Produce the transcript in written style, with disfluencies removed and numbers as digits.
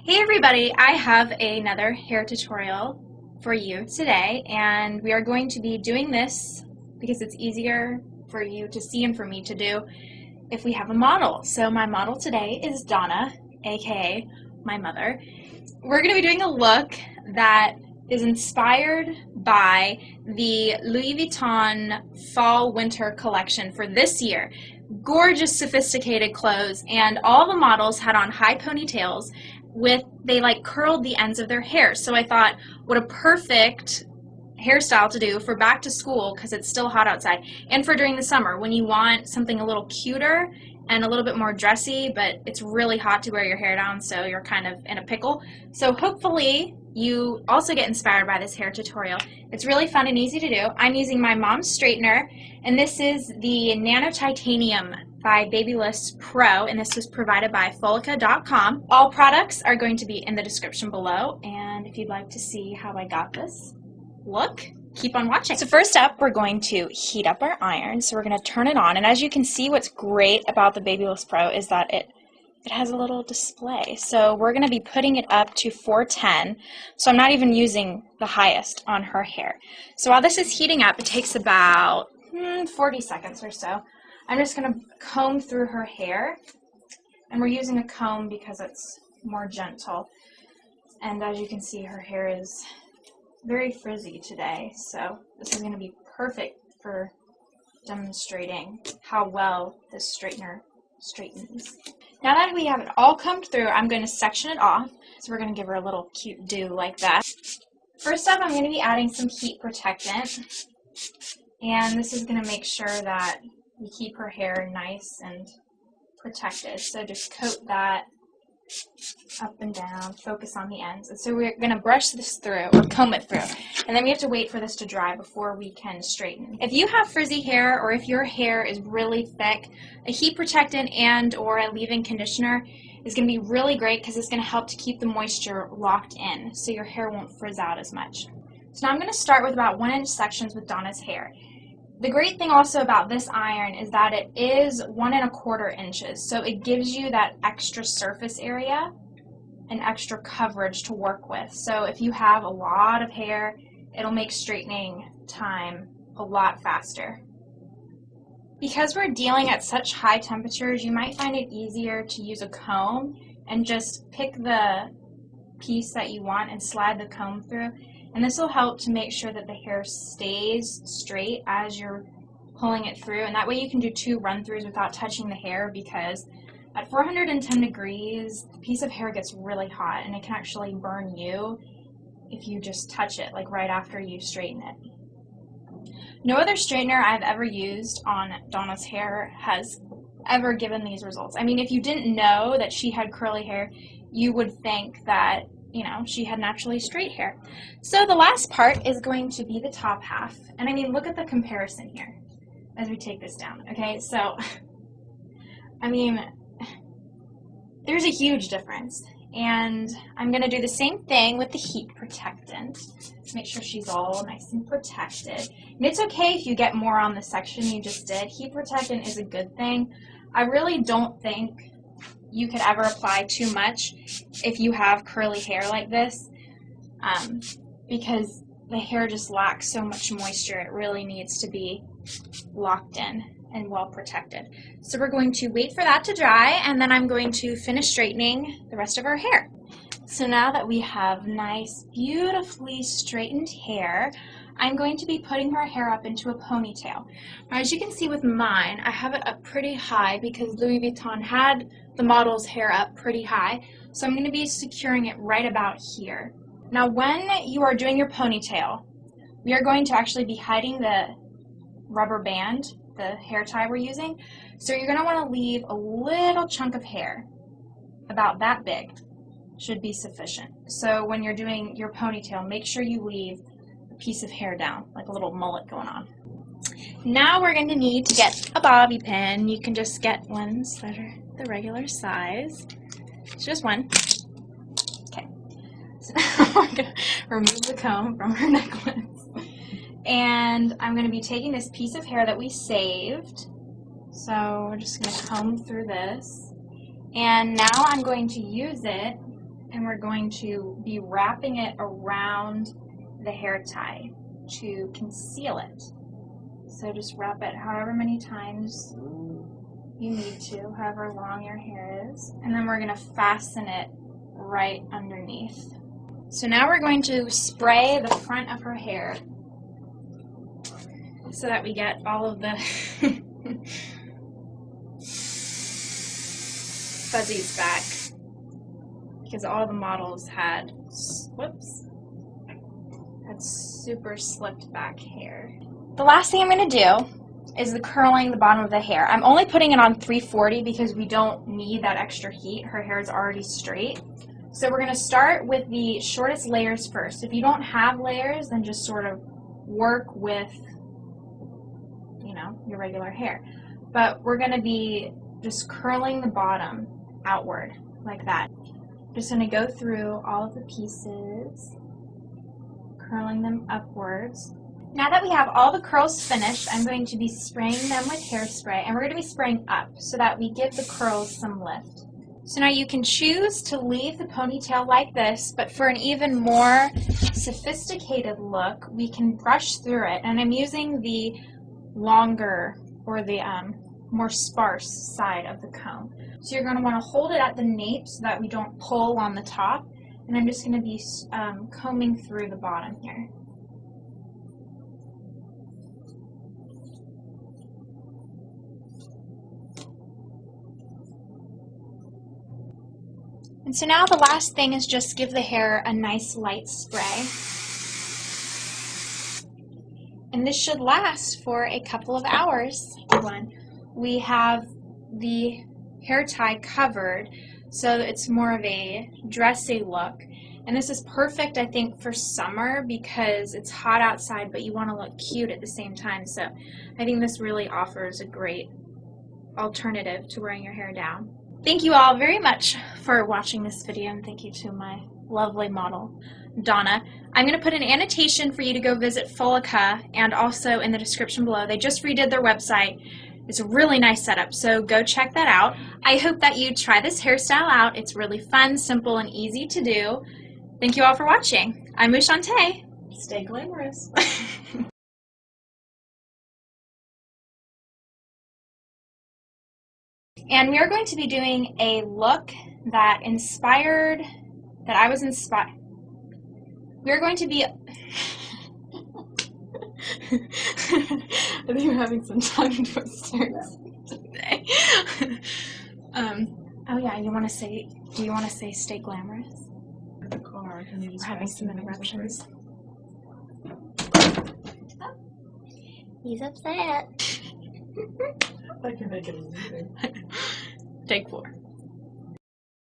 Hey everybody, I have another hair tutorial for you today, and we are going to be doing this because it's easier for you to see and for me to do if we have a model. So my model today is Donna, aka my mother. We're going to be doing a look that is inspired by the Louis Vuitton Fall-Winter collection for this year. Gorgeous, sophisticated clothes, and all the models had on high ponytails they like curled the ends of their hair. So I thought, what a perfect hairstyle to do for back to school because it's still hot outside, and for during the summer when you want something a little cuter and a little bit more dressy, but it's really hot to wear your hair down, so you're kind of in a pickle. So hopefully you also get inspired by this hair tutorial. It's really fun and easy to do. I'm using my mom's straightener, and this is the Nano Titanium by Babyliss PRO, and this was provided by Folica.com. All products are going to be in the description below, and if you'd like to see how I got this look, keep on watching. So first up, we're going to heat up our iron. So we're going to turn it on, and as you can see, what's great about the Babyliss PRO is that it has a little display. So we're going to be putting it up to 410. So I'm not even using the highest on her hair. So while this is heating up, it takes about 40 seconds or so. I'm just going to comb through her hair, and we're using a comb because it's more gentle. And as you can see, her hair is very frizzy today, so this is going to be perfect for demonstrating how well this straightener straightens. Now that we have it all combed through, I'm going to section it off. So we're going to give her a little cute do like that. First up, I'm going to be adding some heat protectant, and this is going to make sure that we keep her hair nice and protected. So just coat that up and down, focus on the ends. And so we're going to brush this through, or comb it through, and then we have to wait for this to dry before we can straighten. If you have frizzy hair, or if your hair is really thick, a heat protectant and or a leave-in conditioner is going to be really great because it's going to help to keep the moisture locked in so your hair won't frizz out as much. So now I'm going to start with about 1-inch sections with Donna's hair. The great thing also about this iron is that it is 1 1/4 inches, so it gives you that extra surface area and extra coverage to work with. So if you have a lot of hair, it'll make straightening time a lot faster. Because we're dealing at such high temperatures, you might find it easier to use a comb and just pick the piece that you want and slide the comb through. And this will help to make sure that the hair stays straight as you're pulling it through. And that way you can do 2 run-throughs without touching the hair, because at 410 degrees, the piece of hair gets really hot and it can actually burn you if you just touch it, like right after you straighten it. No other straightener I've ever used on Donna's hair has ever given these results. I mean, if you didn't know that she had curly hair, you would think that she had naturally straight hair. So the last part is going to be the top half. And I mean, look at the comparison here as we take this down. Okay, so, I mean, there's a huge difference. And I'm going to do the same thing with the heat protectant. Make sure she's all nice and protected. And it's okay if you get more on the section you just did. Heat protectant is a good thing. I really don't think you could ever apply too much if you have curly hair like this, because the hair just lacks so much moisture. It really needs to be locked in and well protected. So we're going to wait for that to dry, and then I'm going to finish straightening the rest of our hair. So now that we have nice, beautifully straightened hair, I'm going to be putting her hair up into a ponytail. Now, as you can see with mine, I have it up pretty high because Louis Vuitton had the model's hair up pretty high. So I'm going to be securing it right about here. Now, when you are doing your ponytail, we are going to actually be hiding the rubber band, the hair tie we're using. So you're going to want to leave a little chunk of hair, about that big, should be sufficient. So when you're doing your ponytail, make sure you leave piece of hair down, like a little mullet going on. Now we're going to need to get a bobby pin. You can just get ones that are the regular size. It's just one. Okay. So now we're going to remove the comb from her necklace. And I'm going to be taking this piece of hair that we saved. So we're just going to comb through this. And now I'm going to use it and we're going to be wrapping it around the hair tie to conceal it. So just wrap it however many times you need to, however long your hair is, and then we're going to fasten it right underneath. So now we're going to spray the front of her hair so that we get all of the fuzzies back, because all the models had, had super slicked back hair. The last thing I'm going to do is the curling the bottom of the hair. I'm only putting it on 340 because we don't need that extra heat. Her hair is already straight. So we're going to start with the shortest layers first. If you don't have layers, then just sort of work with, you know, your regular hair. But we're going to be just curling the bottom outward like that. Just going to go through all of the pieces, curling them upwards. Now that we have all the curls finished, I'm going to be spraying them with hairspray, and we're going to be spraying up so that we give the curls some lift. So now you can choose to leave the ponytail like this, but for an even more sophisticated look, we can brush through it, and I'm using the longer or the more sparse side of the comb. So you're going to want to hold it at the nape so that we don't pull on the top, and I'm just going to be combing through the bottom here. And so now the last thing is just give the hair a nice light spray. And this should last for a couple of hours. We have the hair tie covered, so it's more of a dressy look. And this is perfect, I think, for summer because it's hot outside, but you want to look cute at the same time. So I think this really offers a great alternative to wearing your hair down. Thank you all very much for watching this video, and thank you to my lovely model, Donna. I'm going to put an annotation for you to go visit Folica, and also in the description below. They just redid their website. It's a really nice setup, so go check that out. I hope that you try this hairstyle out. It's really fun, simple, and easy to do. Thank you all for watching. I'm Ushante. Stay glamorous. And we are going to be doing a look that I was inspired. We are going to be, I think we're having some tongue twisters today. Oh yeah, do you want to say stay glamorous? The car, can you just We're having some interruptions. He's upset. I can make it easy. Take 4.